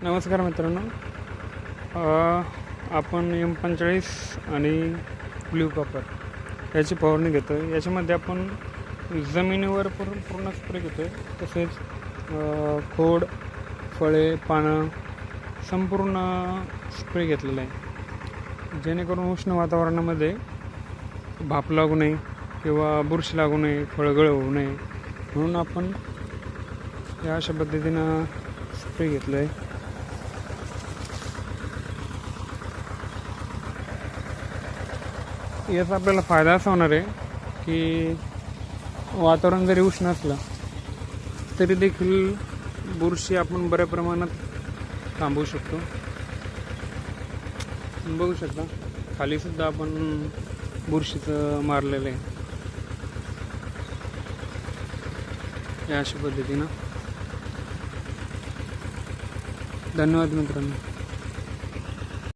नमस्कार मित्रांनो, आपण M45 आणि ब्ल्यू कॉपर याची फवारणी घेतो आहे। याच्यामध्ये आपण जमिनीवर पूर्ण स्प्रे घेतो आहे, तसेच खोड, फळे, पानं संपूर्ण स्प्रे घेतलेला आहे, जेणेकरून उष्ण वातावरणामध्ये भाप लागू नये किंवा बुरशी लागू नये, फळगळ होऊ नये म्हणून आपण या अशा पद्धतीनं स्प्रे घेतलं आहे। याचा आपल्याला फायदा असा होणार आहे की वातावरण जरी उष्ण असलं तरी देखील बुरशी आपण बऱ्या प्रमाणात थांबवू शकतो। बघू शकता खाली सुद्धा आपण बुरशीचं मारलेलं आहे या अशा पद्धतीनं। धन्यवाद मित्रांनो।